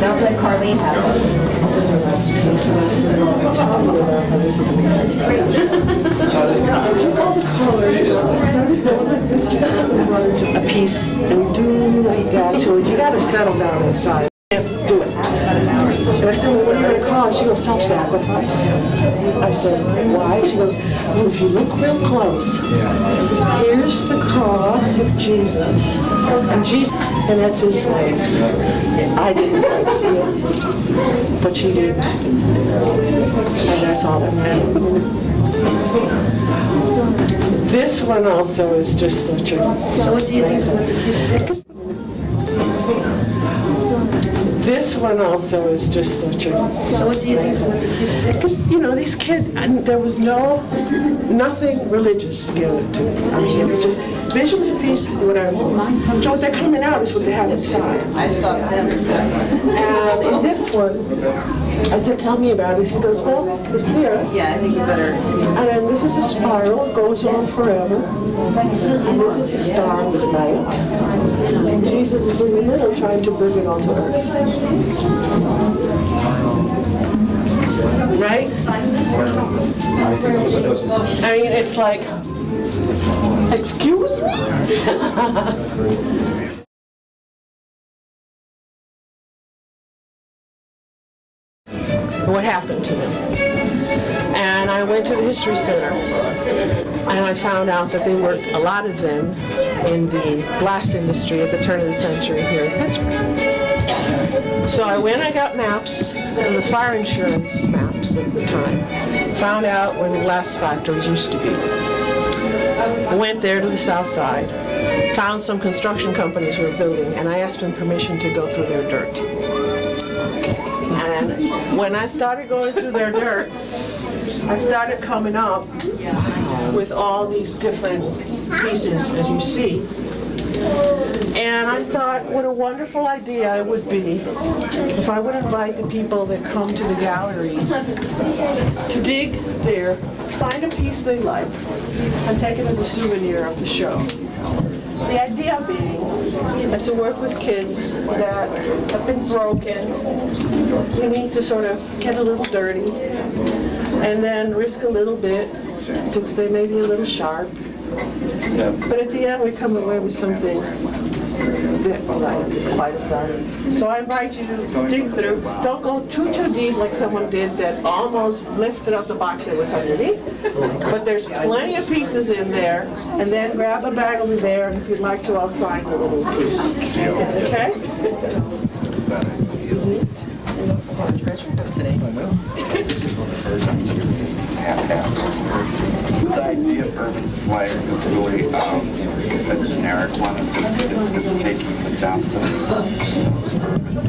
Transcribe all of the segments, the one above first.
Don't let Carlene have it. This is her last piece. A piece and do like that to it. You got to settle down inside. Do it. And I said, well, what are you going to call it? She goes, self-sacrifice. I said, why? She goes, well, if you look real close, here's the cross of Jesus. And Jesus, and that's his legs. I didn't quite see it, but she did. And that's all that mattered. This one also is just such a... So what do you think? This one also is just such a... So what do you think? Because, you know, these kids, and there was nothing religious given to me. I mean, it was just visions of peace, whatever. So what they're coming out is what they have inside. I stopped them. And in this one, I said, tell me about it. She goes, well, it's here. Yeah, I think you better. And then this is a spiral, it goes on forever. And this is a star with light. And Jesus is in the middle trying to bring it onto earth. Right? I mean, it's like, excuse me? What happened to them? And I went to the History Center and I found out that they worked, a lot of them, in the glass industry at the turn of the century here in Pittsburgh. So I went, I got maps, and the fire insurance maps at the time, found out where the glass factories used to be. I went there to the south side, found some construction companies were building, and I asked them permission to go through their dirt. And when I started going through their dirt, I started coming up with all these different pieces, as you see. And I thought what a wonderful idea it would be if I would invite the people that come to the gallery to dig there, find a piece they like, and take it as a souvenir of the show. The idea being to work with kids that have been broken, who need to sort of get a little dirty, and then risk a little bit, because they may be a little sharp. But at the end, we come away with something that quite exciting. So I invite you to dig through. Don't go too deep like someone did that almost lifted up the box that was underneath. But there's plenty of pieces in there. And then grab a bag over there, and if you'd like to, I'll sign the little piece. Okay? It's neat. It's got a treasure hunt today. The idea of urban flyer is really a generic one.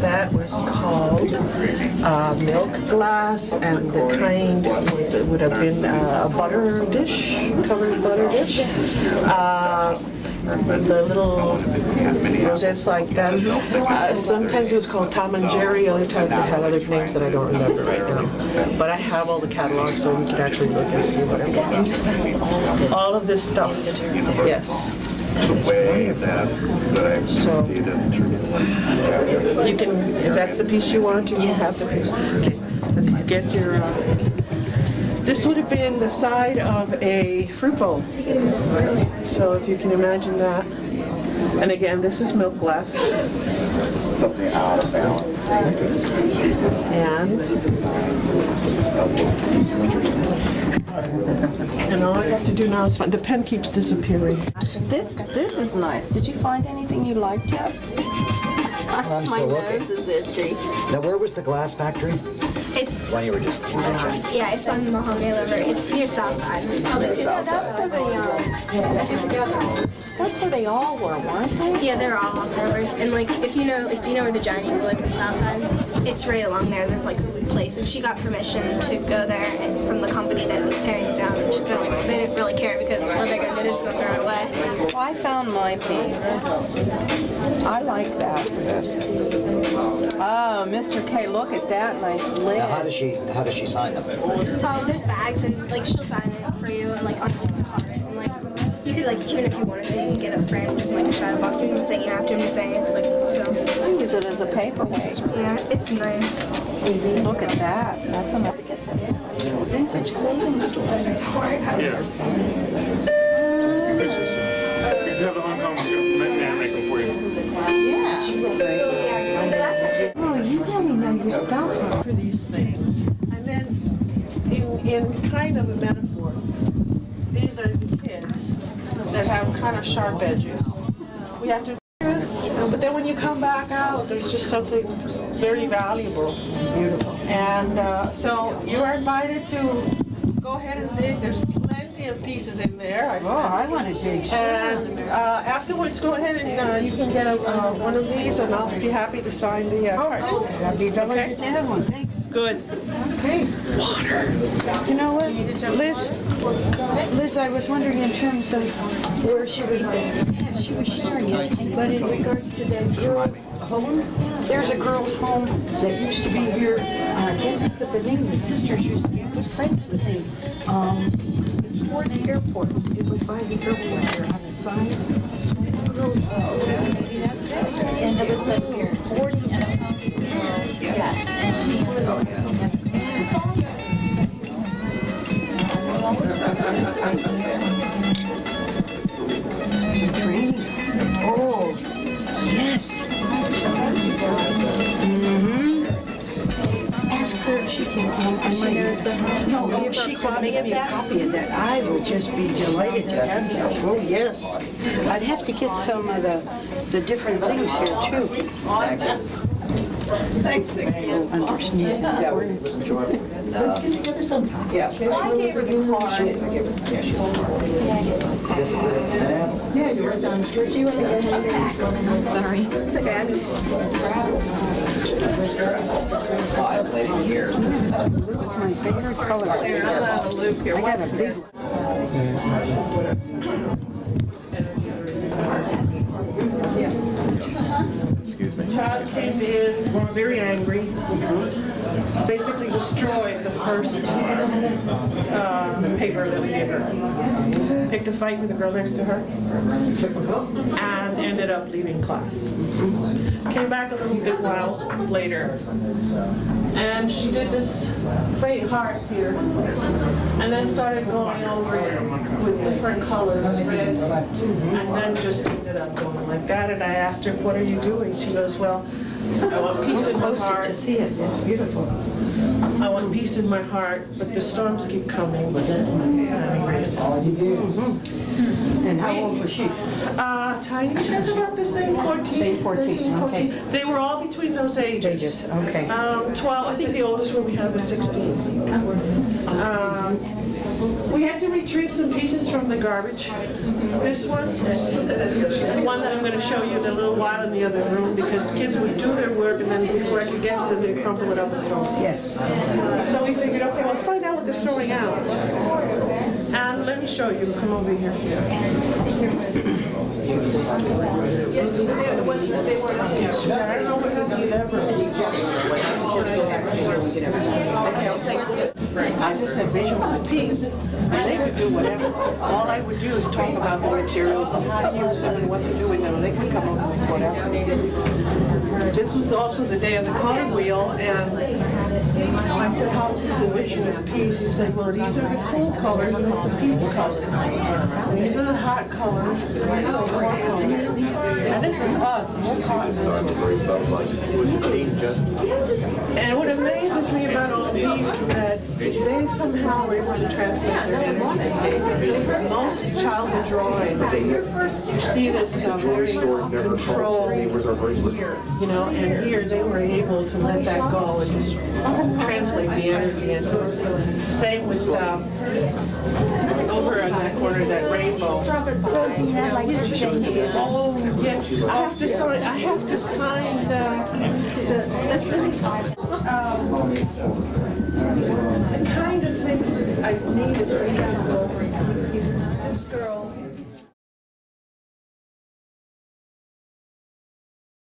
That was called milk glass, and the kind was, it would have been a butter dish, covered butter dish. The little rosettes like that. Sometimes it was called Tom and Jerry, other times it had other names that I don't remember right now. But I have all the catalogs so we can actually look and see what it was. All of this stuff, yes. So, you can, if that's the piece you want, you can have the piece. Okay, let's get your... This would have been the side of a fruit bowl. So if you can imagine that. And again, this is milk glass. And all I have to do now is find, the pen keeps disappearing. This is nice. Did you find anything you liked yet? I'm still looking. My nose is itchy. Now, where was the glass factory? It's When you were just mentioning. yeah, it's on the Mahoney River. It's near Southside. That's where they all were, weren't they? Yeah, they're all on the rivers. And like, if you know, like, do you know where the Giant Eagle is in Southside? It's right along there. There's like a place, and she got permission to go there, and from the company that was tearing it down. And she's really, they didn't really care because what they're gonna do, they're just gonna throw it away. Well, I found my piece. I I like that. Yes. Oh, Mr. K, look at that nice lid. Now, how does she sign them? There's bags and like she'll sign it for you and like underneath the card and like you could like even if you wanted to you could get a friend with like a shadow box. You can say you have to. I'm just saying it's like so. I use it as a paperweight. Yeah, it's nice. Look at that. That's enough to get this. Vintage clothing stores. Pictures. You can have the Hong Kong man make them for you. Yeah. Oh, you really know your stuff for these things. And then, in kind of a metaphor, these are the kids that have kind of sharp edges. We have to do this, but then when you come back out, there's just something very valuable. Beautiful. And so you are invited to go ahead and see. There's plenty of pieces in there. I want to dig. And afterwards, go ahead and you can get one of these, and I'll be happy to sign the card. I'd be delighted to have one. Thanks. Good. Okay. Water. You know what, Liz, I was wondering in terms of where she was sharing it, but in regards to that girls' home, there's a girls' home that used to be here. I can't think of the name. The sisters used to be good friends with me. It's toward the airport. It was by the airport there on the side. Girls' home. And it was like 40 and a half. Yes. And she Some training. Oh, yes. Ask her if she can come. She knows the no, if she could make me a copy of that, I would just be delighted to have that. Oh, yes. I'd have to get some of the different things here, too. Thanks. Underneath. Yeah, it was enjoyable. Let's get together sometime. Yes. I gave her the card. Yeah, she's yeah, you're right down the street. Do you want to go ahead and sorry. It's okay. I'm just Oh, I played it in years. Blue is my favorite color. I got a big one. Excuse me. The child came in very angry, basically destroyed the first paper that we gave her. Picked a fight with the girl next to her, and ended up leaving class. Came back a little bit while later, and she did this fake heart here, and then started going over it with different colors, red, and then just ended up going like that. And I asked her, "What are you doing?" She goes, "Well, I want peace in my Closer heart. to see it. It's beautiful. I want peace in my heart, but the storms keep coming." And how old was she? Tiny, she was about the same 14, Same 14, 13, 14. okay. They were all between those ages. Okay. 12, I think the oldest one we had was 16. We had to retrieve some pieces from the garbage. This one, the one that I'm going to show you in a little while in the other room, because kids would do their work and then before I could get to them, they'd crumple it up and throw it. Yes. So we figured, okay, let's find out what they're throwing out. And let me show you. Come over here. I don't know what this is ever. I just said visual peace, and they could do whatever. All I would do is talk about the materials and how to use them and what to do with them, and they could come up with whatever. This was also the day of the color wheel, and I said, "How's this a vision of peace?" He said, "Well, these are the cool colors, and that's the peace colors. And these are the hot colors, and these are the warm colors. And this is us, and we're hot." And what amazes me about all these is that they somehow were able to translate their energy. Most childhood drawings, you see this very controlled, you know, and here they were able to let that go and just translate the energy into it. Same with over in that corner, that rainbow. Oh, yes, I have to sign the kind of things that I needed to be able to go over. This girl